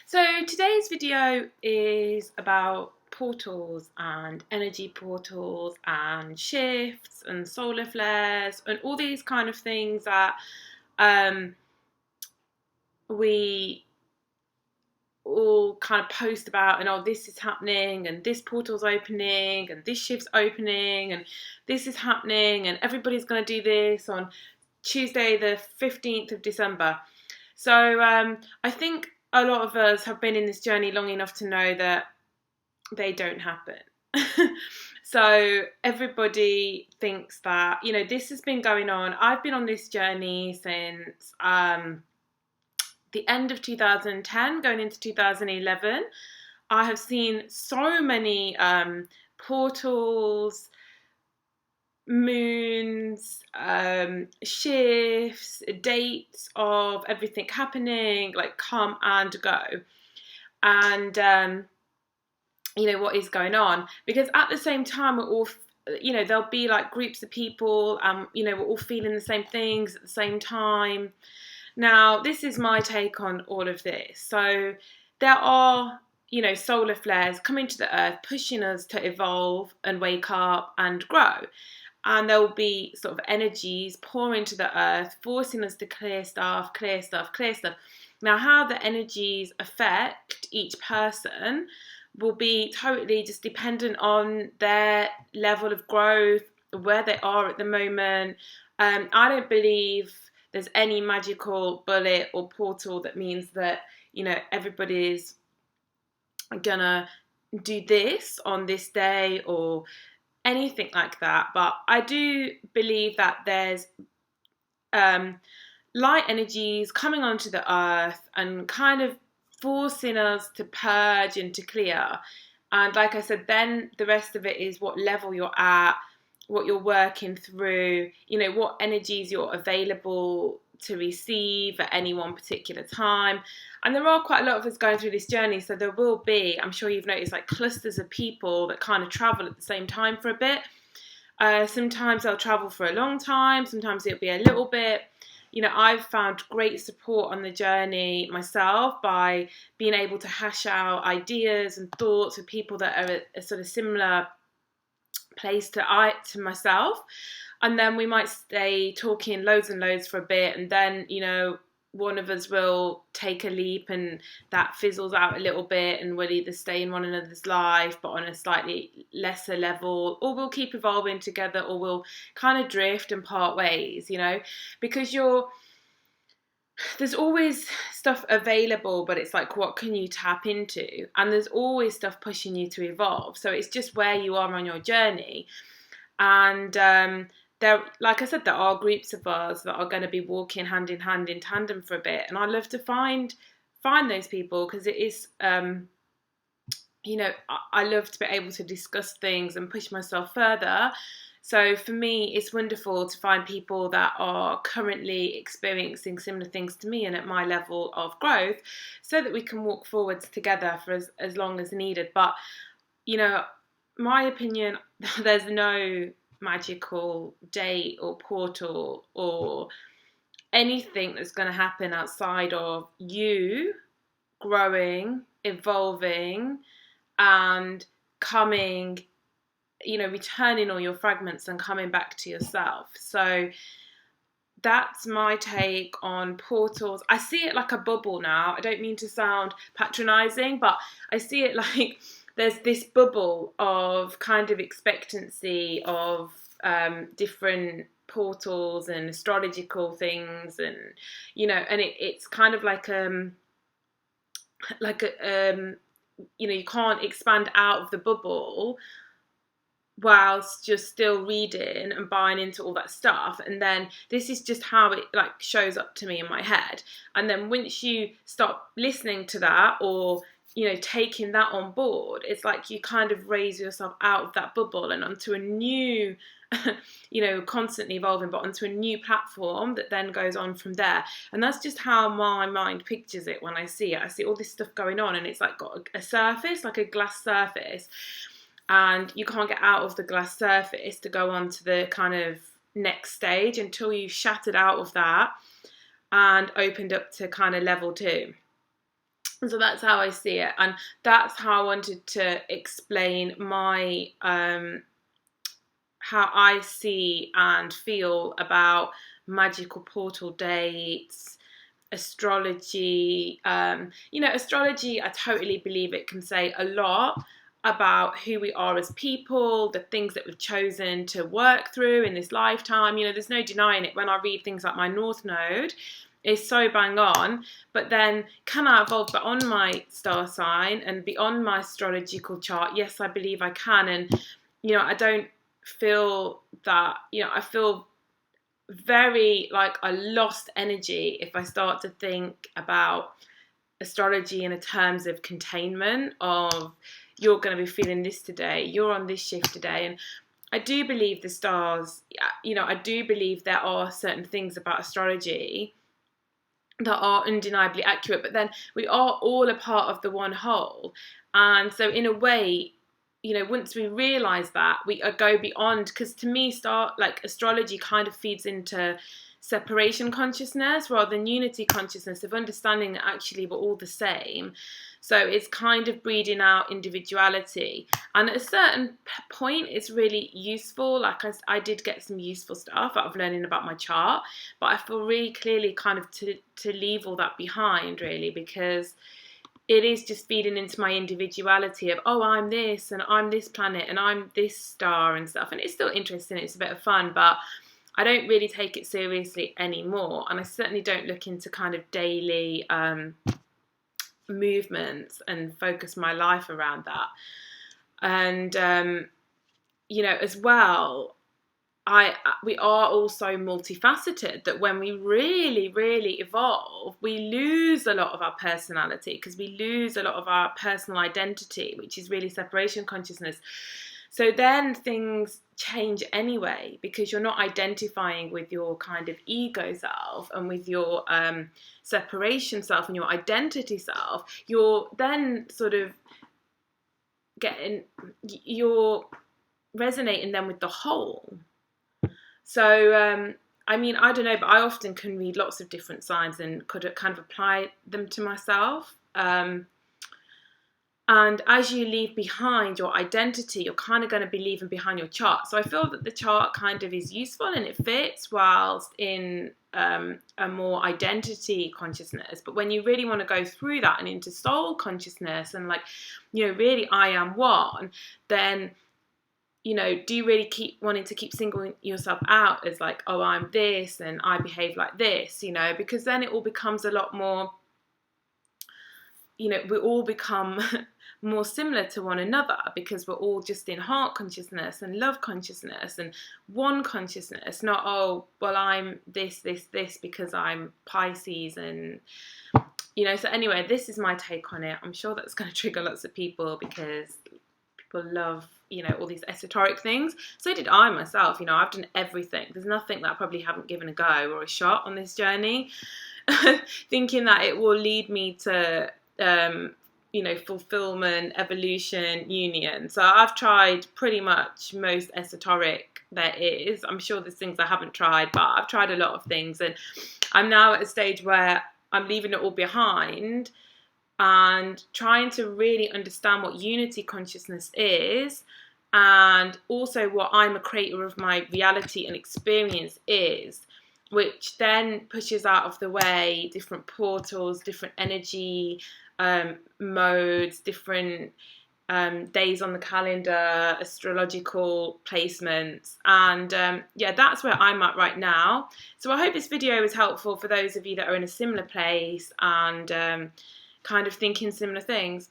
So today's video is about portals and energy portals and shifts and solar flares and all these kind of things that um, we all kind of post about, and this is happening and this portal's opening and this shift's opening and this is happening and everybody's going to do this on Tuesday the 15th of December. So I think a lot of us have been in this journey long enough to know that they don't happen. So everybody thinks that, this has been going on. I've been on this journey since the end of 2010, going into 2011. I have seen so many portals, moons, shifts, dates of everything happening, like come and go. And what is going on, because at the same time we're all, there'll be like groups of people, we're all feeling the same things at the same time. Now, this is my take on all of this. So there are, solar flares coming to the earth, pushing us to evolve and wake up and grow. And there will be sort of energies pouring to the earth, forcing us to clear stuff. Now, how the energies affect each person will be totally just dependent on their level of growth, where they are at the moment. I don't believe there's any magical bullet or portal that means that, everybody's gonna do this on this day or anything like that. But I do believe that there's light energies coming onto the earth and kind of forcing us to purge and to clear. And like I said, then the rest of it is what level you're at, what you're working through, what energies you're available to receive at any one particular time. And there are quite a lot of us going through this journey, so there will be, I'm sure you've noticed, like clusters of people that kind of travel at the same time for a bit. Sometimes they'll travel for a long time, sometimes it'll be a little bit. I've found great support on the journey myself by being able to hash out ideas and thoughts with people that are at a sort of similar place to myself. And then we might stay talking loads and loads for a bit, and then, one of us will take a leap and that fizzles out a little bit, and we'll either stay in one another's life but on a slightly lesser level, or we'll keep evolving together, or we'll kind of drift and part ways, because there's always stuff available, but it's like, what can you tap into? And there's always stuff pushing you to evolve. So it's just where you are on your journey. And there, like I said, there are groups of us that are going to be walking hand in hand in tandem for a bit, and I love to find those people, because it is, I love to be able to discuss things and push myself further. So for me, it's wonderful to find people that are currently experiencing similar things to me and at my level of growth, so that we can walk forwards together for as long as needed. But, my opinion, there's no magical date or portal or anything that's going to happen outside of you growing, evolving, and coming, returning all your fragments and coming back to yourself. So that's my take on portals. I see it like a bubble now. I don't mean to sound patronizing, but I see it like there's this bubble of kind of expectancy of different portals and astrological things, and and it's kind of like you can't expand out of the bubble whilst you're still reading and buying into all that stuff. And then this is just how it like shows up to me in my head. And then once you stop listening to that, or taking that on board, it's like you kind of raise yourself out of that bubble and onto a new, constantly evolving, but onto a new platform that then goes on from there. And that's just how my mind pictures it when I see it. I see all this stuff going on, and it's like got a surface, like a glass surface, and you can't get out of the glass surface to go on to the kind of next stage until you've shattered out of that and opened up to kind of level 2. And so that's how I see it, and that's how I wanted to explain my how I see and feel about magical portal dates, astrology. Astrology, I totally believe it can say a lot about who we are as people, the things that we've chosen to work through in this lifetime. There's no denying it. When I read things like my North Node, is so bang on, but then can I evolve beyond my star sign and beyond my astrological chart? Yes, I believe I can. And I don't feel that, I feel very like a lost energy if I start to think about astrology in terms of containment, of you're going to be feeling this today, you're on this shift today. And I do believe the stars, I do believe there are certain things about astrology that are undeniably accurate, but then we are all a part of the one whole. And so in a way, once we realize that, we go beyond, because to me, astrology kind of feeds into separation consciousness rather than unity consciousness, of understanding that actually we're all the same. So it's kind of breeding out individuality. And at a certain point, it's really useful. Like I did get some useful stuff out of learning about my chart, but I feel really clearly kind of to leave all that behind, really, because it is just feeding into my individuality of, oh, I'm this and I'm this planet and I'm this star and stuff. And it's still interesting. It's a bit of fun, but I don't really take it seriously anymore. And I certainly don't look into kind of daily movements and focus my life around that. And as well, we are also multifaceted, that when we really, really evolve, we lose a lot of our personality, because we lose a lot of our personal identity, which is really separation consciousness. So then things change anyway, because you're not identifying with your kind of ego self and with your separation self and your identity self. You're then sort of you're resonating then with the whole. So, I don't know, but I often can read lots of different signs and could kind of apply them to myself. And as you leave behind your identity, you're kind of going to be leaving behind your chart. So I feel that the chart kind of is useful and it fits whilst in a more identity consciousness. But when you really want to go through that and into soul consciousness and really I am one, then do you really keep wanting to keep singling yourself out as like, oh, I'm this and I behave like this, because then it all becomes a lot more, we all become more similar to one another, because we're all just in heart consciousness and love consciousness and one consciousness, not, oh, well, I'm this because I'm Pisces and, so anyway, this is my take on it. I'm sure that's going to trigger lots of people, because people love, all these esoteric things. So did I myself. I've done everything. There's nothing that I probably haven't given a go or a shot on this journey, thinking that it will lead me to, fulfillment, evolution, union. So I've tried pretty much most esoteric there is. I'm sure there's things I haven't tried, but I've tried a lot of things. And I'm now at a stage where I'm leaving it all behind and trying to really understand what unity consciousness is, and also what I'm a creator of my reality and experience is, which then pushes out of the way different portals, different energy modes, different days on the calendar, astrological placements, and that's where I'm at right now. So I hope this video is helpful for those of you that are in a similar place and kind of thinking similar things.